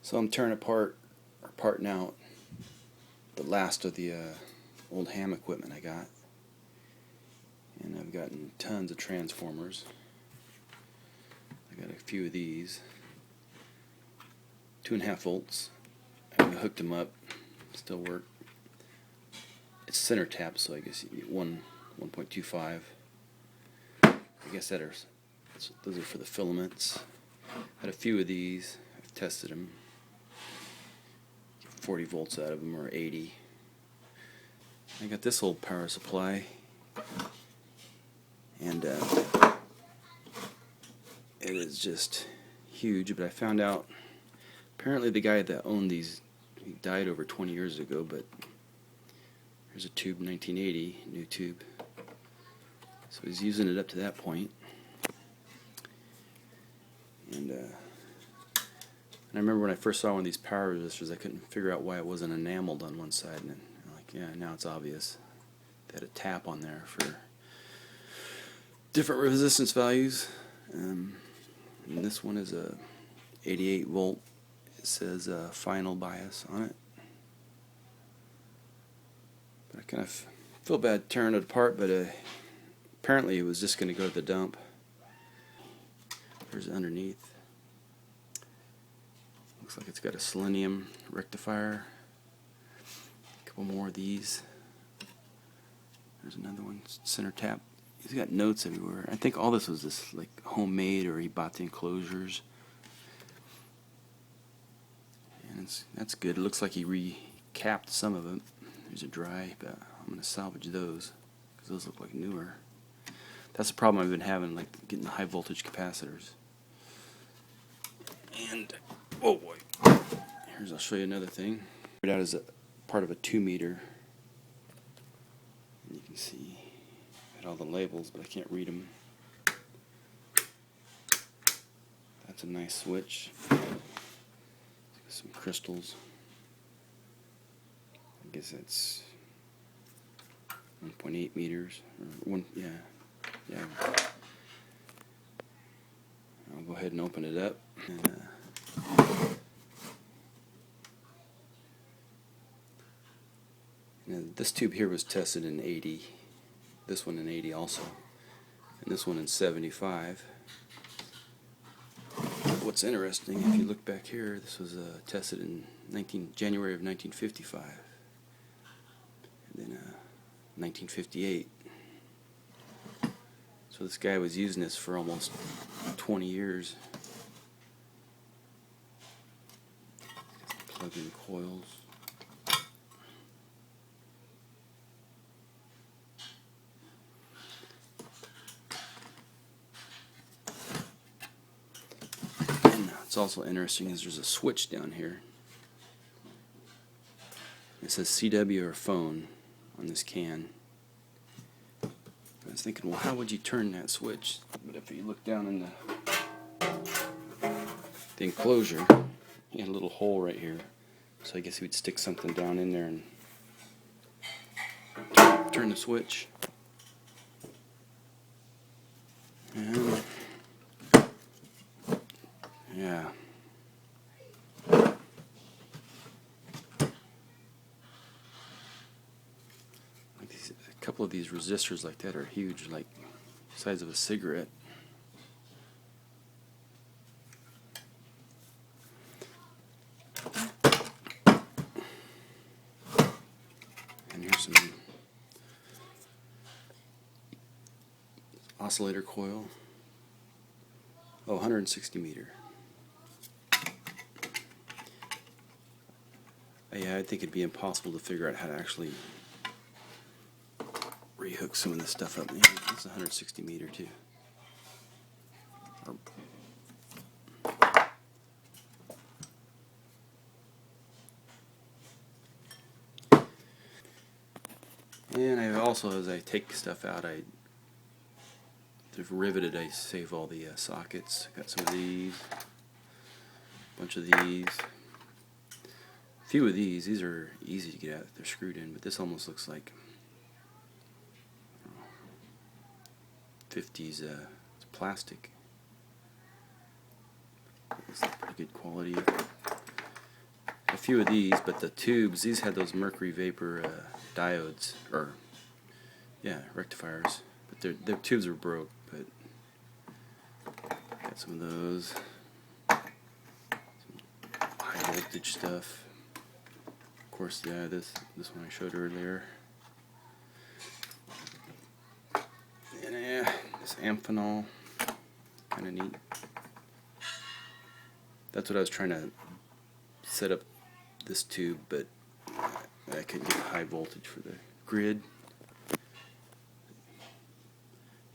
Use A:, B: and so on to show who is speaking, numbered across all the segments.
A: So I'm tearing apart or parting out the last of the old ham equipment I got, and I've gotten tons of transformers. I got a few of these, 2.5 volts. I hooked them up, still work. It's center tap, so I guess you get 1.25. I guess those are for the filaments. Had a few of these. I've tested them. 40 volts out of them, or 80. I got this old power supply, and it is just huge. But I found out apparently the guy that owned these, he died over 20 years ago. But here's a tube, 1980, new tube. So he's using it up to that point. And I remember when I first saw one of these power resistors, I couldn't figure out why it wasn't enameled on one side. And I'm like, yeah, now it's obvious. They had a tap on there for different resistance values. And this one is a 88 volt. It says final bias on it. But I kind of feel bad tearing it apart, but apparently it was just going to go to the dump. There's underneath. Looks like it's got a selenium rectifier. A couple more of these. There's another one, center tap. He's got notes everywhere. I think all this was just like homemade, or he bought the enclosures. And that's good. It looks like he recapped some of them. These are dry, but I'm going to salvage those because those look like newer. That's the problem I've been having, like getting the high voltage capacitors. And oh boy, I'll show you another thing. It out as a part of a 2 meter. And you can see got all the labels, but I can't read them. That's a nice switch. Some crystals. I guess that's 1.8 meters. Or yeah. I'll go ahead and open it up. And this tube here was tested in 80. This one in 80 also. And this one in 75. What's interesting, if you look back here, this was tested in January of 1955. And then 1958. So this guy was using this for almost 20 years. Plug-in coils. And what's also interesting is there's a switch down here. It says CW or phone on this can. I was thinking, well, how would you turn that switch? But if you look down in the enclosure, he had a little hole right here. So I guess he would stick something down in there and turn the switch. And yeah. A couple of these resistors like that are huge, like the size of a cigarette. And here's some oscillator coil. Oh, 160 meter. Yeah, I think it'd be impossible to figure out how to actually rehook some of this stuff up. Yeah, it's 160 meter too. And I also, as I take stuff out, they've riveted. I save all the sockets. Got some of these, a bunch of these, a few of these. These are easy to get out. They're screwed in, but this almost looks like 50s it's plastic. It's pretty good quality. few of these, but the tubes, these had those mercury vapor diodes, or yeah, rectifiers, but their tubes were broke. But got some of those, some high voltage stuff. Of course, yeah, this one I showed earlier. And yeah, this Amphenol, kind of neat. That's what I was trying to set up this tube, but I couldn't get high voltage for the grid.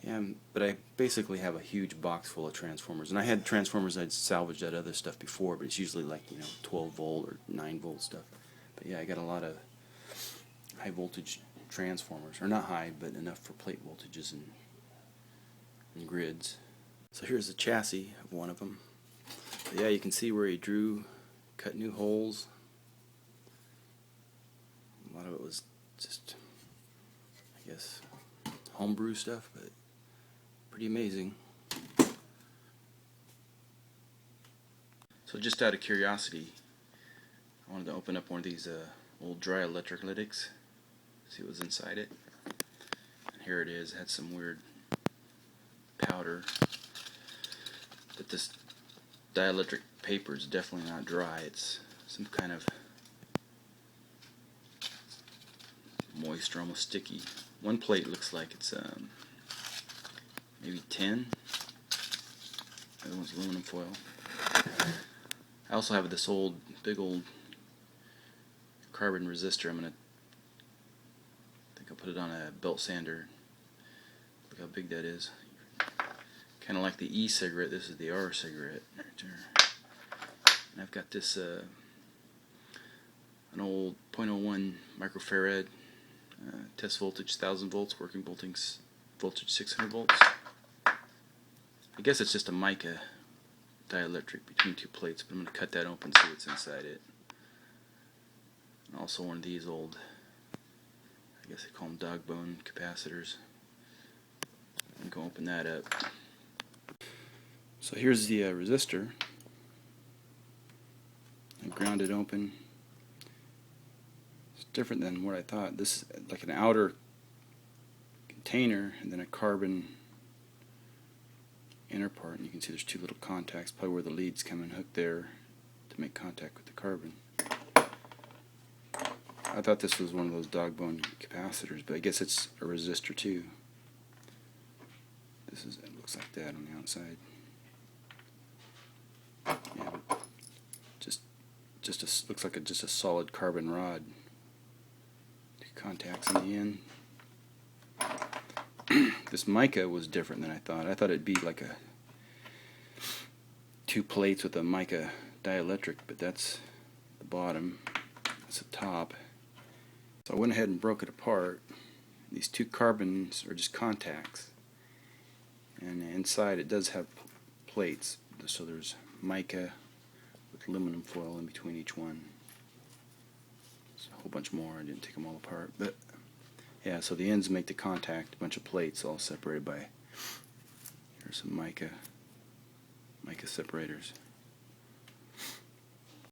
A: Yeah, but I basically have a huge box full of transformers, and I had transformers I'd salvaged that other stuff before, but it's usually like 12 volt or 9 volt stuff. But yeah, I got a lot of high voltage transformers, or not high, but enough for plate voltages and grids. So here's the chassis of one of them. But yeah, you can see where he cut new holes. A lot of it was just, I guess, homebrew stuff, but pretty amazing. So just out of curiosity, I wanted to open up one of these old dry electrolytics, see what was inside it. And here it is. It had some weird powder, but this dielectric paper is definitely not dry. It's some kind of moist or almost sticky. One plate looks like it's maybe tin. The other one's aluminum foil. I also have this big old carbon resistor. I think I'll put it on a belt sander. Look how big that is. Kind of like the e-cigarette. This is the R cigarette right there. And I've got this an old 0.01 microfarad test voltage 1000 volts, working voltage 600 volts. I guess it's just a mica dielectric between two plates, but I'm going to cut that open and see what's inside it. And also one of these old, I guess they call them dog bone capacitors. I'm going to open that up. So here's the resistor. I ground it open. It's different than what I thought. This is like an outer container and then a carbon inner part, and you can see there's two little contacts, probably where the leads come and hook there to make contact with the carbon. I thought this was one of those dog bone capacitors, but I guess it's a resistor too. It looks like that on the outside. Yeah, but looks like just a solid carbon rod. Two contacts in the end. This mica was different than I thought. I thought it'd be like two plates with a mica dielectric, but that's the bottom. That's the top. So I went ahead and broke it apart. These two carbons are just contacts, and inside it does have plates. So there's mica with aluminum foil in between each one. There's a whole bunch more. I didn't take them all apart, but yeah. So the ends make the contact. A bunch of plates all separated by. Here's some mica separators.